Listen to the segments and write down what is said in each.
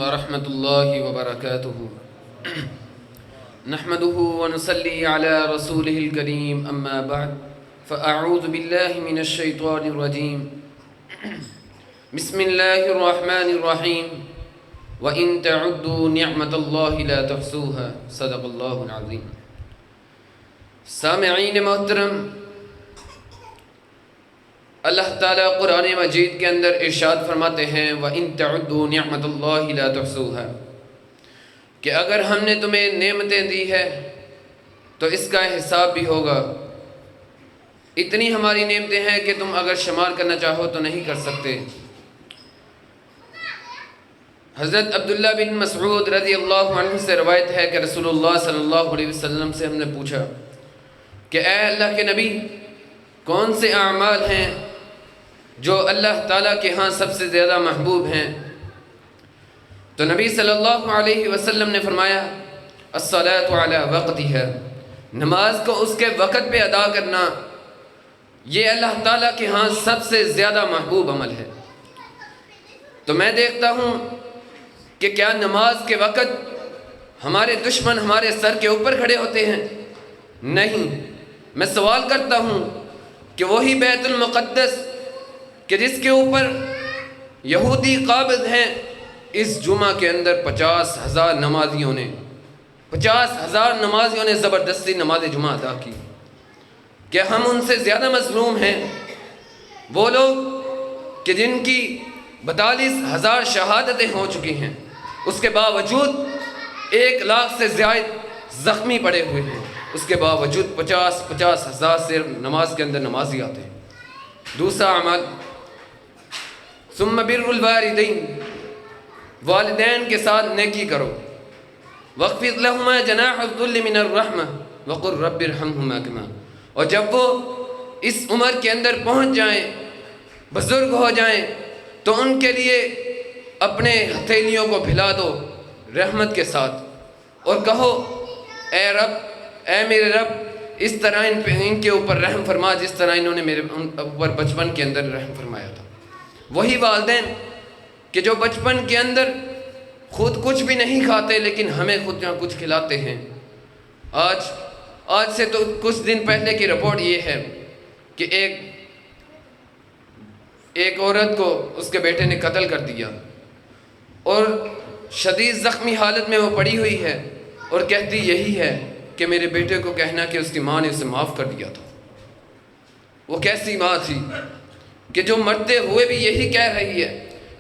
ورحمة الله وبركاته نحمده ونصلي على رسوله الكريم أما بعد فأعوذ بالله من الشيطان الرجيم بسم الله الرحمن الرحيم وإن تعدوا نعمة الله لا تحصوها صدق الله العظيم. سامعین محترم، اللہ تعالیٰ قرآن مجید کے اندر ارشاد فرماتے ہیں وَإِن تَعُدُّوا نِعْمَةَ اللَّهِ لَا تُحْصُوهَا، کہ اگر ہم نے تمہیں نعمتیں دی ہے تو اس کا حساب بھی ہوگا. اتنی ہماری نعمتیں ہیں کہ تم اگر شمار کرنا چاہو تو نہیں کر سکتے. حضرت عبداللہ بن مسعود رضی اللہ عنہ سے روایت ہے کہ رسول اللہ صلی اللہ علیہ وسلم سے ہم نے پوچھا کہ اے اللہ کے نبی، کون سے اعمال ہیں جو اللہ تعالیٰ کے ہاں سب سے زیادہ محبوب ہیں؟ تو نبی صلی اللہ علیہ وسلم نے فرمایا الصلاۃ علی وقتها، نماز کو اس کے وقت پہ ادا کرنا یہ اللہ تعالیٰ کے ہاں سب سے زیادہ محبوب عمل ہے. تو میں دیکھتا ہوں کہ کیا نماز کے وقت ہمارے دشمن ہمارے سر کے اوپر کھڑے ہوتے ہیں؟ نہیں. میں سوال کرتا ہوں کہ وہی بیت المقدس کہ جس کے اوپر یہودی قابض ہیں، اس جمعہ کے اندر 50,000 نمازیوں نے زبردستی نماز جمعہ ادا کی. کیا ہم ان سے زیادہ مظلوم ہیں؟ وہ لوگ کہ جن کی 42,000 شہادتیں ہو چکی ہیں، اس کے باوجود 1,00,000 سے زائد زخمی پڑے ہوئے ہیں، اس کے باوجود 50,000 سے نماز کے اندر نمازی آتے ہیں. دوسرا عمل ثم بر الوالدین، والدین کے ساتھ نیکی کرو. واخفض لهما جناح الذل من الرحمہ وقل رب ارحمهما کما، اور جب وہ اس عمر کے اندر پہنچ جائیں، بزرگ ہو جائیں، تو ان کے لیے اپنے ہتھیلیوں کو پھیلا دو رحمت کے ساتھ اور کہو اے رب، اے میرے رب، اس طرح ان کے اوپر رحم فرما جس طرح انہوں نے میرے اوپر بچپن کے اندر رحم فرمایا تھا. وہی والدین کہ جو بچپن کے اندر خود کچھ بھی نہیں کھاتے لیکن ہمیں خود یہاں کچھ کھلاتے ہیں. آج سے تو کچھ دن پہلے کی رپورٹ یہ ہے کہ ایک عورت کو اس کے بیٹے نے قتل کر دیا اور شدید زخمی حالت میں وہ پڑی ہوئی ہے اور کہتی یہی ہے کہ میرے بیٹے کو کہنا کہ اس کی ماں نے اسے معاف کر دیا تھا. وہ کیسی ماں تھی کہ جو مرتے ہوئے بھی یہی کہہ رہی ہے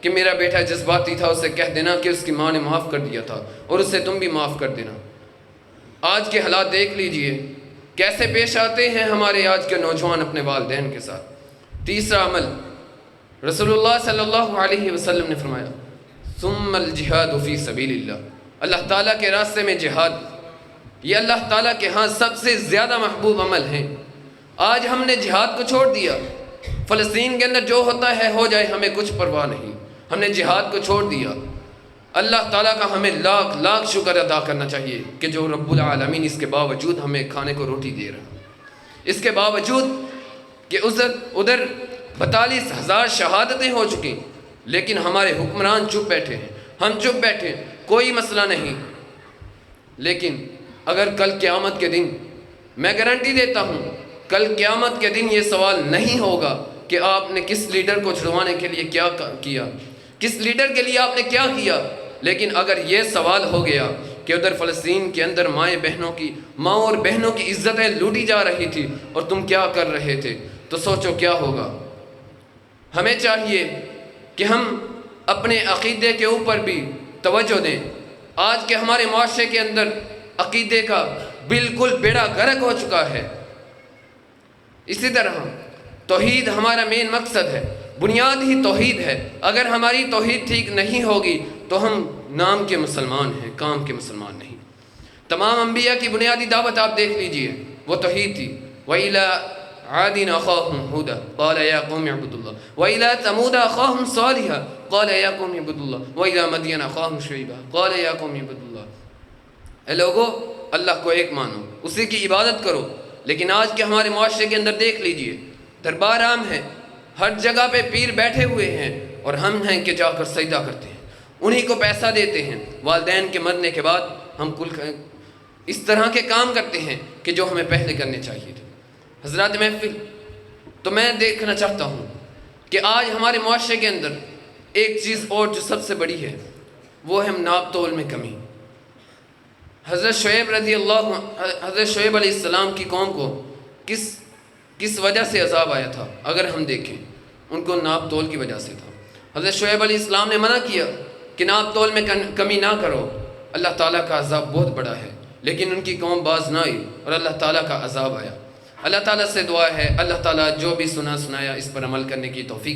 کہ میرا بیٹا جذباتی تھا، اسے کہہ دینا کہ اس کی ماں نے معاف کر دیا تھا اور اسے تم بھی معاف کر دینا. آج کے حالات دیکھ لیجئے کیسے پیش آتے ہیں ہمارے آج کے نوجوان اپنے والدین کے ساتھ. تیسرا عمل رسول اللہ صلی اللہ علیہ وسلم نے فرمایا ثم الجہاد فی سبیل اللہ، اللہ تعالیٰ کے راستے میں جہاد، یہ اللہ تعالیٰ کے ہاں سب سے زیادہ محبوب عمل ہیں. آج ہم نے جہاد کو چھوڑ دیا. فلسطین کے اندر جو ہوتا ہے ہو جائے، ہمیں کچھ پرواہ نہیں. ہم نے جہاد کو چھوڑ دیا. اللہ تعالیٰ کا ہمیں لاکھ لاکھ شکر ادا کرنا چاہیے کہ جو رب العالمین اس کے باوجود ہمیں کھانے کو روٹی دے رہا، اس کے باوجود کہ ادھر 42,000 شہادتیں ہو چکی لیکن ہمارے حکمران چپ بیٹھے ہیں، ہم چپ بیٹھے ہیں، کوئی مسئلہ نہیں. لیکن اگر کل قیامت کے دن، میں گارنٹی دیتا ہوں کل قیامت کے دن یہ سوال نہیں ہوگا کہ آپ نے کس لیڈر کو چھڑوانے کے لیے کیا کیا، کس لیڈر کے لیے آپ نے کیا کیا. لیکن اگر یہ سوال ہو گیا کہ ادھر فلسطین کے اندر ماں اور بہنوں کی عزتیں لوٹی جا رہی تھی اور تم کیا کر رہے تھے، تو سوچو کیا ہوگا. ہمیں چاہیے کہ ہم اپنے عقیدے کے اوپر بھی توجہ دیں. آج کے ہمارے معاشرے کے اندر عقیدے کا بالکل بیڑا غرق ہو چکا ہے. اسی طرح توحید ہمارا مین مقصد ہے، بنیاد ہی توحید ہے. اگر ہماری توحید ٹھیک نہیں ہوگی تو ہم نام کے مسلمان ہیں، کام کے مسلمان نہیں. تمام انبیاء کی بنیادی دعوت آپ دیکھ لیجئے، وہ توحید تھی. وَإِلَىٰ عَادٍ أَخَاهُمْ هُودًا قَالَ يَا قَوْمِ اعْبُدُوا اللَّهَ وَإِلَىٰ ثَمُودَ أَخَاهُمْ صَالِحًا قَالَ يَا قَوْمِ اعْبُدُوا اللَّهَ وَإِلَىٰ مَدْيَنَ أَخَاهُمْ شُعَيْبًا قَالَ يَا قَوْمِ اعْبُدُوا اللَّهَ. اے لوگو، اللہ کو ایک مانو، اسی کی عبادت کرو. لیکن آج کے ہمارے معاشرے کے اندر دیکھ لیجئے، دربار عام ہے، ہر جگہ پہ پیر بیٹھے ہوئے ہیں اور ہم ہیں کہ جا کر سجدہ کرتے ہیں. انہی کو پیسہ دیتے ہیں، والدین کے مرنے کے بعد ہم اس طرح کے کام کرتے ہیں کہ جو ہمیں پہلے کرنے چاہیے تھے۔ حضرات محفل، تو میں دیکھنا چاہتا ہوں کہ آج ہمارے معاشرے کے اندر ایک چیز اور جو سب سے بڑی ہے وہ ہے ناپ تول میں کمی۔ حضرت شعیب علیہ السلام کی قوم کو کس وجہ سے عذاب آیا تھا؟ اگر ہم دیکھیں، ان کو ناپ تول کی وجہ سے تھا۔ حضرت شعیب علیہ السلام نے منع کیا کہ ناپ تول میں کمی نہ کرو، اللہ تعالیٰ کا عذاب بہت بڑا ہے، لیکن ان کی قوم باز نہ آئی اور اللہ تعالیٰ کا عذاب آیا۔ اللہ تعالیٰ سے دعا ہے اللہ تعالیٰ جو بھی سنایا اس پر عمل کرنے کی توفیق